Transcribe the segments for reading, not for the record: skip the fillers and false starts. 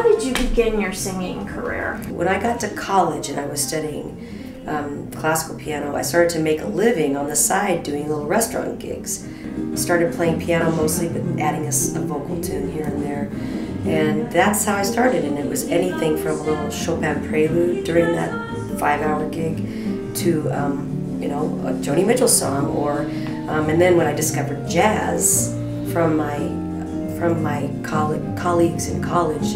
did you begin your singing career? When I got to college and I was studying classical piano, I started to make a living on the side doing little restaurant gigs. Started playing piano mostly, but adding a vocal tune here and there. And that's how I started, and it was anything from a little Chopin prelude during that 5-hour gig to, you know, a Joni Mitchell song, or, and then when I discovered jazz from my colleagues in college,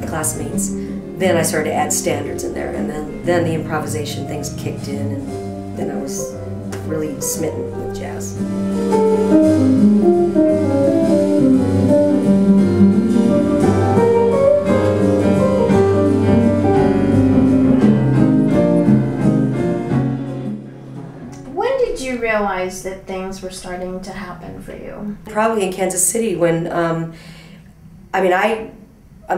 classmates, then I started to add standards in there, and then the improvisation things kicked in, and then I was really smitten with jazz. When did you realize that things were starting to happen for you? Probably in Kansas City when, on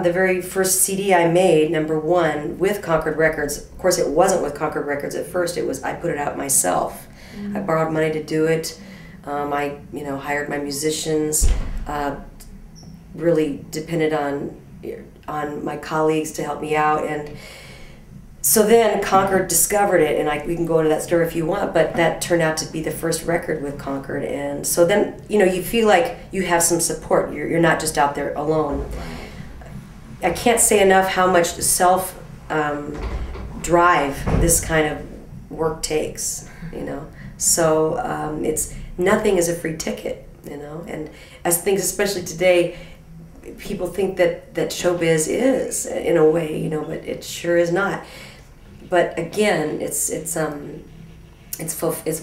the very first CD I made, #1, with Concord Records. Of course, it wasn't with Concord Records at first. It was, I put it out myself. I borrowed money to do it. I, hired my musicians. Really depended on my colleagues to help me out, and so then Concord discovered it, and we can go into that story if you want. But that turned out to be the first record with Concord, and so then you feel like you have some support. You're not just out there alone. I can't say enough how much self drive this kind of work takes. So it's nothing is a free ticket. And as things, especially today, people think that showbiz is in a way, but it sure is not. But again, it's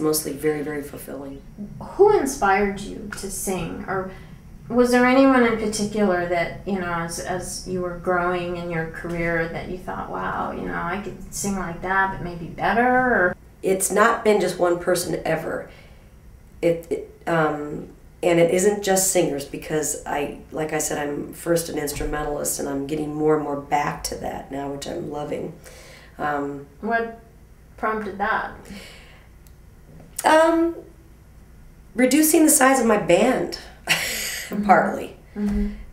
mostly very, very fulfilling. Who inspired you to sing, or was there anyone in particular that, as you were growing in your career, that you thought, wow, I could sing like that, but maybe better? Or? It's not been just one person ever. And it isn't just singers, because like I said, I'm first an instrumentalist, and I'm getting more and more back to that now, which I'm loving. What prompted that? Reducing the size of my band, partly.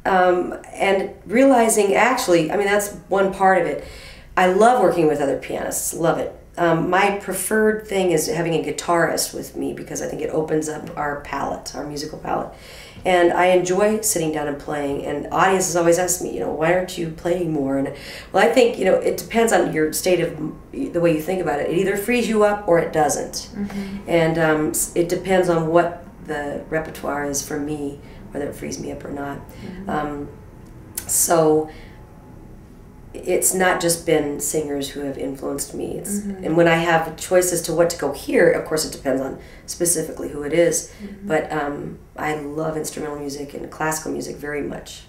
And realizing, actually, that's one part of it. I love working with other pianists, love it. My preferred thing is having a guitarist with me, because I think it opens up our palette, our musical palette. And I enjoy sitting down and playing, and audiences always ask me, why aren't you playing more? And well, I think, it depends on your state of, the way you think about it. It either frees you up or it doesn't. And it depends on what the repertoire is for me, whether it frees me up or not. So it's not just been singers who have influenced me. And when I have choices to what to go hear, of course it depends on specifically who it is. But I love instrumental music and classical music very much.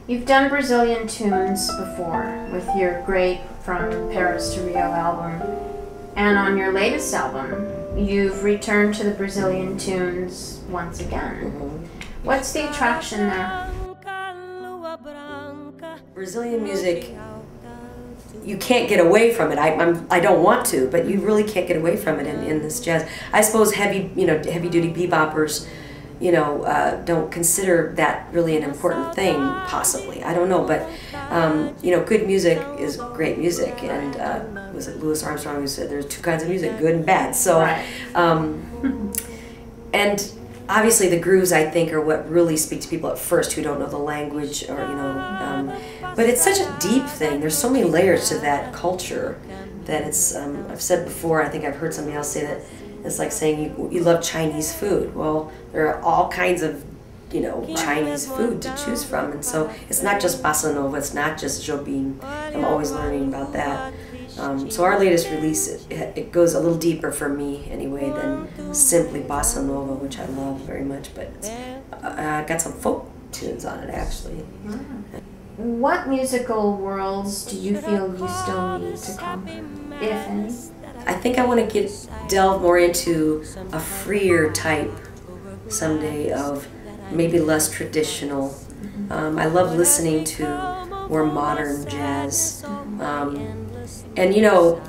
You've done Brazilian tunes before with your great From Paris to Rio album. And on your latest album, you've returned to the Brazilian tunes once again. What's the attraction there? Brazilian music, you can't get away from it. I don't want to, but you really can't get away from it in this jazz. I suppose heavy-duty beboppers, don't consider that really an important thing, possibly. I don't know, but good music is great music, and was it Louis Armstrong who said there's two kinds of music, good and bad? So, and obviously the grooves, I think, are what really speak to people at first who don't know the language, or but it's such a deep thing. There's so many layers to that culture that it's, I've said before, I think I've heard somebody else say that it's like saying you love Chinese food. Well, there are all kinds of, Chinese food to choose from, and so it's not just bossa nova, it's not just Jobim. I'm always learning about that. So our latest release, it goes a little deeper for me anyway than simply bossa nova, which I love very much, but it's got some folk tunes on it, actually. What musical worlds do you feel you still need to conquer, if any? I think I want to delve more into a freer type someday of maybe less traditional. I love listening to more modern jazz. And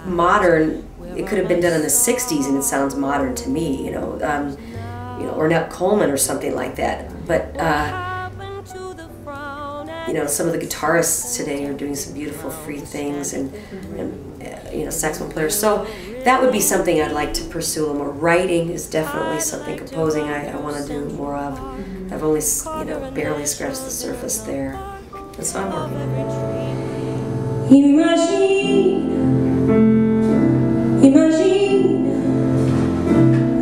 modern, it could have been done in the 60s and it sounds modern to me, Ornette Coleman or something like that. But you know, some of the guitarists today are doing some beautiful free things, and you know, saxophone players. So that would be something I'd like to pursue a little more. Writing is definitely something. Composing I want to do more of. I've only, you know, barely scratched the surface there. That's what I'm working on. Imagina, imagina,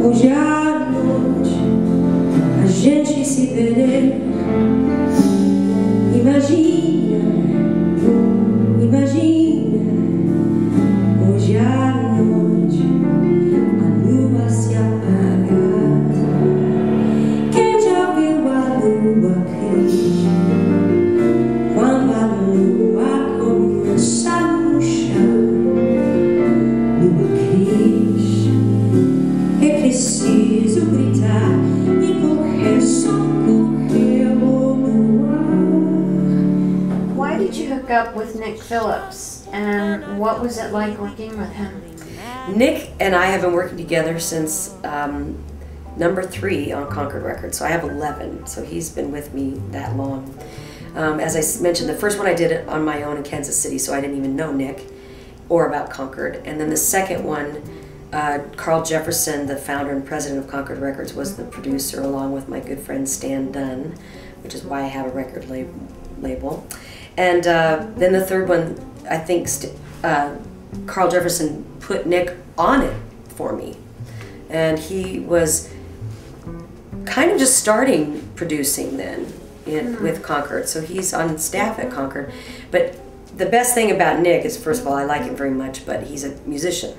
hoje à noite a gente se perder. Imagina, imagina, hoje à noite a lua se apaga. Quem já viu a lua crescer? Quando a lua começa no chão, lua cresce, é preciso gritar e correr, socorrer no ar. Why did you hook up with Nick Phillips, and what was it like working with him? Nick and I have been working together since number 3 on Concord Records, so I have 11, so he's been with me that long. As I mentioned, the first one I did it on my own in Kansas City, so I didn't even know Nick or about Concord. And then the second one, Carl Jefferson, the founder and president of Concord Records, was the producer, along with my good friend Stan Dunn, which is why I have a record label. And then the third one, I think Carl Jefferson put Nick on it for me. And he was kind of just starting producing then with Concord. So he's on staff at Concord. But the best thing about Nick is, first of all, I like him very much, but he's a musician.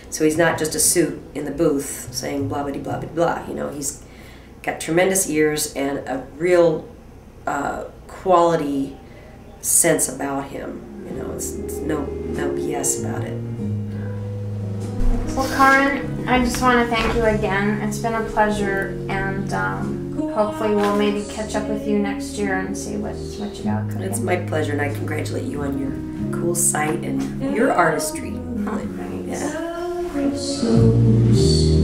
So he's not just a suit in the booth saying blah, blah, blah, blah, blah. You know, he's got tremendous ears and a real quality sense about him. You know, it's no BS about it. Well, Karrin, I just want to thank you again. It's been a pleasure, and hopefully we'll maybe catch up with you next year and see what you got cooking. It's my pleasure, and I congratulate you on your cool site and your artistry. Thanks. Yeah. So